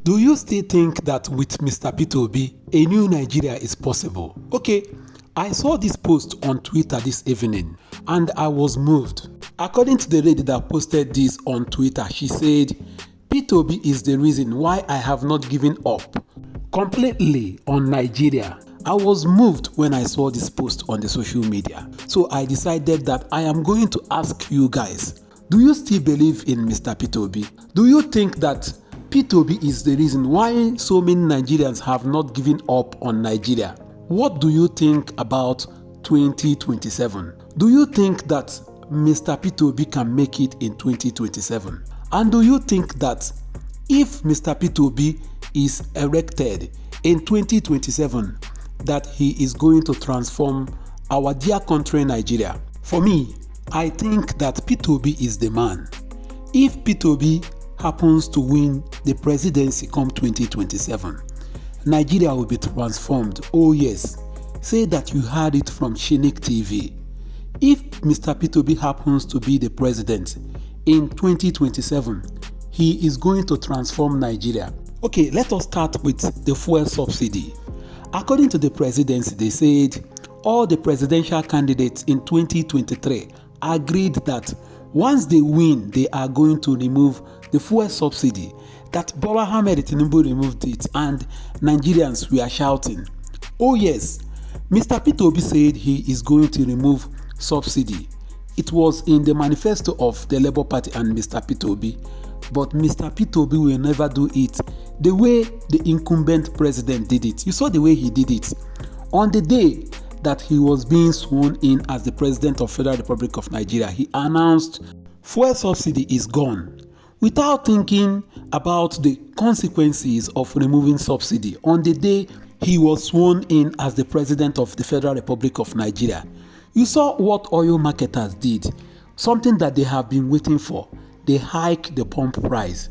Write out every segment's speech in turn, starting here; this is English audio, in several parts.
Do you still think that with Mr. Peter Obi, a new Nigeria is possible? Okay, I saw this post on Twitter this evening and I was moved. According to the lady that posted this on Twitter, she said, Peter Obi is the reason why I have not given up completely on Nigeria. I was moved when I saw this post on the social media. So I decided that I am going to ask you guys, do you still believe in Mr. Peter Obi? Do you think that Peter Obi is the reason why so many Nigerians have not given up on Nigeria? What do you think about 2027? Do you think that Mr. Peter Obi can make it in 2027? And do you think that if Mr. Peter Obi is elected in 2027, that he is going to transform our dear country Nigeria? For me, I think that Peter Obi is the man. If Peter Obi happens to win the presidency come 2027, Nigeria will be transformed. Oh yes, say that you heard it from Shinik TV. If Mr. Peter Obi happens to be the president in 2027, he is going to transform Nigeria. Okay, let us start with the fuel subsidy. According to the presidency, they said all the presidential candidates in 2023 agreed that once they win, they are going to remove the fuel subsidy. That Bola Ahmed Tinubu removed it and Nigerians were shouting. Oh yes, Mr. Peter Obi said he is going to remove subsidy. It was in the manifesto of the Labour Party and Mr. Peter Obi, but Mr. Peter Obi will never do it the way the incumbent president did it. You saw the way he did it. On the day that he was being sworn in as the president of Federal Republic of Nigeria, he announced fuel subsidy is gone without thinking about the consequences of removing subsidy. On the day he was sworn in as the president of the Federal Republic of Nigeria, you saw what oil marketers did, something that they have been waiting for. They hiked the pump price.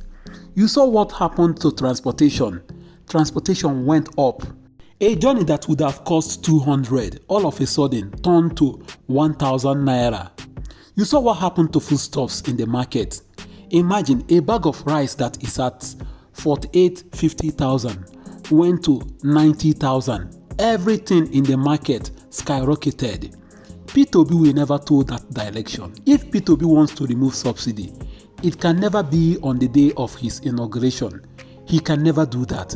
You saw what happened to transportation. Transportation went up. A journey that would have cost 200 all of a sudden turned to 1,000 naira. You saw what happened to foodstuffs in the market. Imagine a bag of rice that is at 50,000 went to 90,000. Everything in the market skyrocketed. Peter Obi will never told that direction. If Peter Obi wants to remove subsidy, it can never be on the day of his inauguration. He can never do that.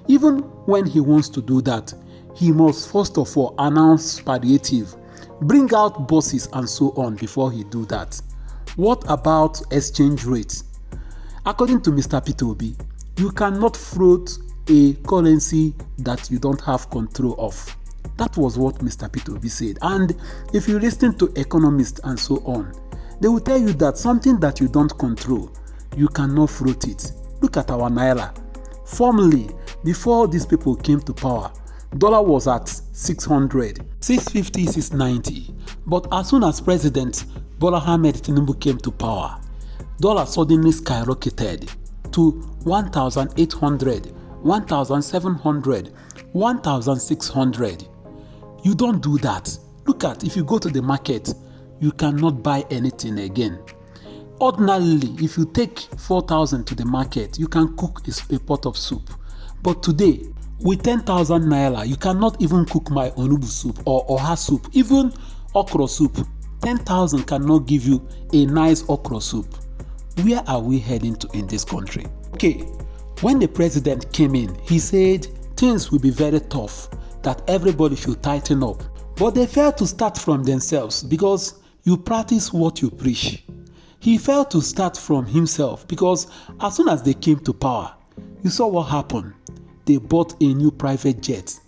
Even when he wants to do that, he must first of all announce palliative, bring out buses and so on before he do that. What about exchange rates? According to Mr. Peter Obi, you cannot float a currency that you don't have control of. That was what Mr. Peter Obi said. And if you listen to economists and so on, they will tell you that something that you don't control, you cannot float it. Look at our Naira. Formerly, before these people came to power, dollar was at 600, 650, 690. But as soon as President Bola Ahmed Tinubu came to power, dollar suddenly skyrocketed to 1,800, 1,700, 1,600. You don't do that. Look at, if you go to the market, you cannot buy anything again. Ordinarily, if you take 4,000 to the market, you can cook a pot of soup. But today, with 10,000 naira, you cannot even cook my onubu soup or oha soup, even okra soup. 10,000 cannot give you a nice okra soup. Where are we heading to in this country? Okay, when the president came in, he said things will be very tough, that everybody should tighten up. But they failed to start from themselves because you practice what you preach. He failed to start from himself because as soon as they came to power, you saw what happened. They bought a new private jet.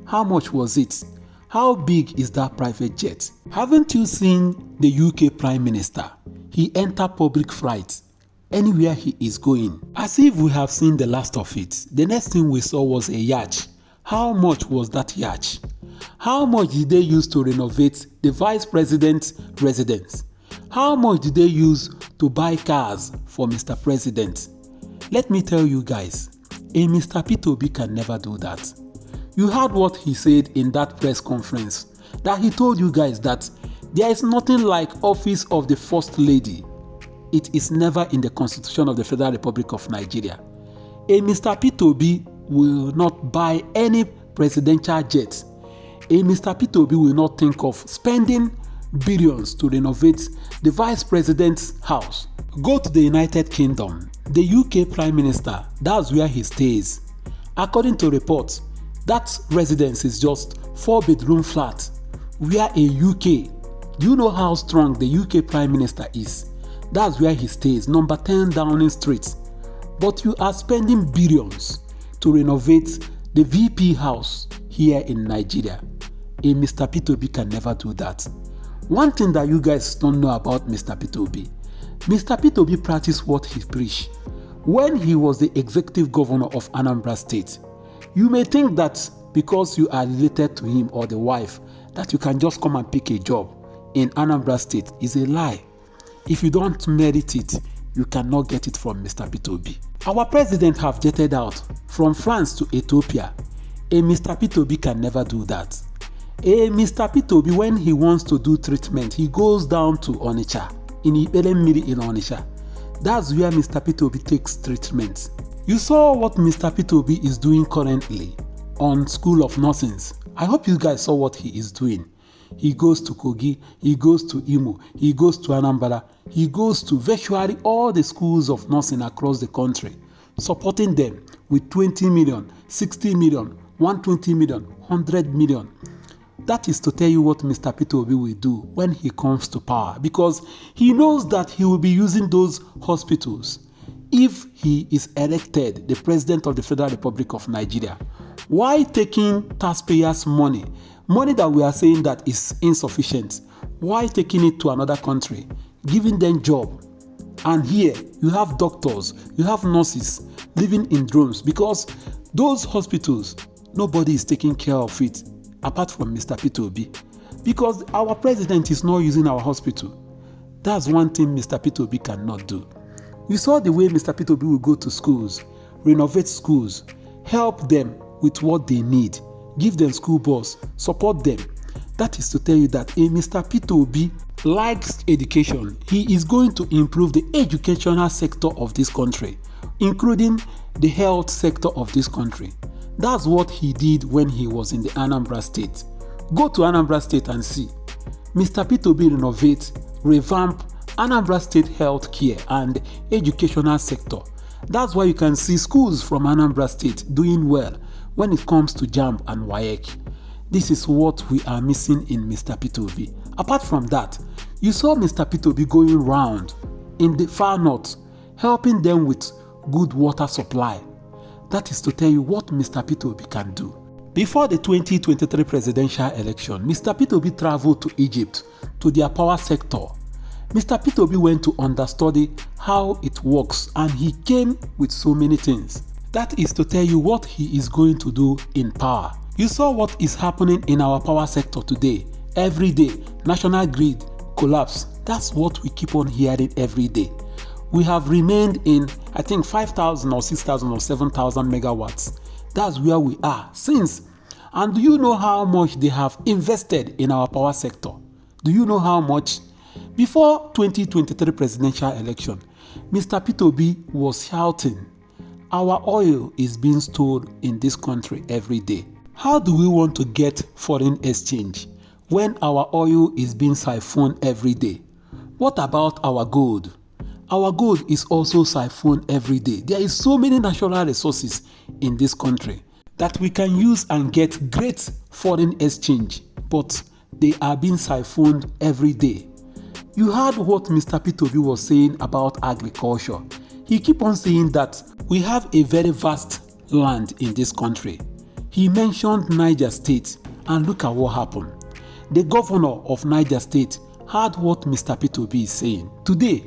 How much was it? How big is that private jet? Haven't you seen the UK Prime Minister? He entered public flights anywhere he is going. As if we have seen the last of it. The next thing we saw was a yacht. How much was that yacht? How much did they use to renovate the vice president's residence? How much did they use to buy cars for Mr. President? Let me tell you guys, a Mr. Peter Obi can never do that. You heard what he said in that press conference, that he told you guys that there is nothing like office of the First Lady. It is never in the Constitution of the Federal Republic of Nigeria. A Mr. P2B will not buy any presidential jet. A Mr. P2B will not think of spending billions to renovate the vice president's house. Go to the United Kingdom. The UK Prime Minister, that's where he stays. According to reports, that residence is just 4-bedroom flat. Where a UK, do you know how strong the UK Prime Minister is? That's where he stays, number 10 Downing Street. But you are spending billions to renovate the VP house here in Nigeria. A Mr. P2B can never do that. One thing that you guys don't know about Mr. P2B, Mr. P2B practiced what he preached. When he was the executive governor of Anambra State, you may think that because you are related to him or the wife, that you can just come and pick a job in Anambra State is a lie. If you don't merit it, you cannot get it from Mr. P2B. Our president have jetted out from France to Ethiopia. A Mr. P2B can never do that. A Mr. P2B, when he wants to do treatment, he goes down to Onitsha, in Ibelemiri in Onitsha. That's where Mr. P2B takes treatment. You saw what Mr. P2B is doing currently on School of Nursing. I hope you guys saw what he is doing. He goes to Kogi, he goes to Imo, he goes to Anambra, he goes to virtually all the schools of nursing across the country, supporting them with 20 million, 60 million, 120 million, 100 million. That is to tell you what Mr. P2B will do when he comes to power, because he knows that he will be using those hospitals if he is elected the President of the Federal Republic of Nigeria. Why taking taxpayers' money that we are saying that is insufficient, why taking it to another country, giving them job? And here you have doctors, you have nurses living in drones, because those hospitals, nobody is taking care of it apart from Mr. P2B, because our president is not using our hospital. That's one thing Mr. P2B cannot do. You saw the way Mr. P2B will go to schools, renovate schools, help them with what they need, give them school bus, support them. That is to tell you that a Mr. P2B likes education. He is going to improve the educational sector of this country, including the health sector of this country. That's what he did when he was in the Anambra State. Go to Anambra State and see. Mr. P2B renovate, revamp Anambra State health care and educational sector. That's why you can see schools from Anambra State doing well when it comes to JAMB and WAEC. This is what we are missing in Mr. P2B. Apart from that, you saw Mr. P2B going round in the far north, helping them with good water supply. That is to tell you what Mr. P2B can do. Before the 2023 presidential election, Mr. P2B traveled to Egypt, to their power sector. Mr. P2B went to understudy how it works, and he came with so many things. That is to tell you what he is going to do in power. You saw what is happening in our power sector today. Every day, national grid collapse. That's what we keep on hearing every day. We have remained in, I think, 5,000 or 6,000 or 7,000 megawatts. That's where we are since. And do you know how much they have invested in our power sector? Do you know how much? Before 2023 presidential election, Mr. P2B was shouting, our oil is being stored in this country every day. How do we want to get foreign exchange when our oil is being siphoned every day? What about our gold? Our gold is also siphoned every day. There is so many natural resources in this country that we can use and get great foreign exchange, but they are being siphoned every day. You heard what Mr. P2B was saying about agriculture. He keep on saying that we have a very vast land in this country. He mentioned Niger State, and look at what happened. The governor of Niger State heard what Mr. P2B is saying. Today,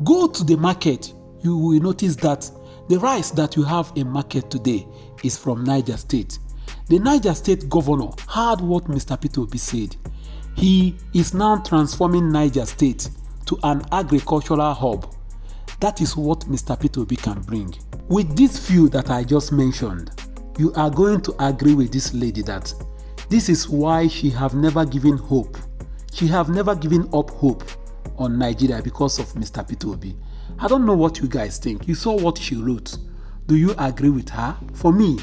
go to the market, you will notice that the rice that you have in market today is from Niger State. The Niger State governor heard what Mr. P2B said. He is now transforming Niger State to an agricultural hub. That is what Mr. P2B can bring. With this few that I just mentioned, you are going to agree with this lady that this is why she have never given hope. She have never given up hope on Nigeria because of Mr. P2B. I don't know what you guys think. You saw what she wrote. Do you agree with her? For me,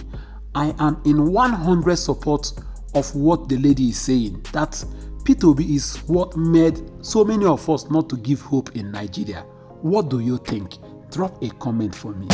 I am in 100 support of what the lady is saying, that Peter Obi is what made so many of us not to give hope in Nigeria. What do you think? Drop a comment for me.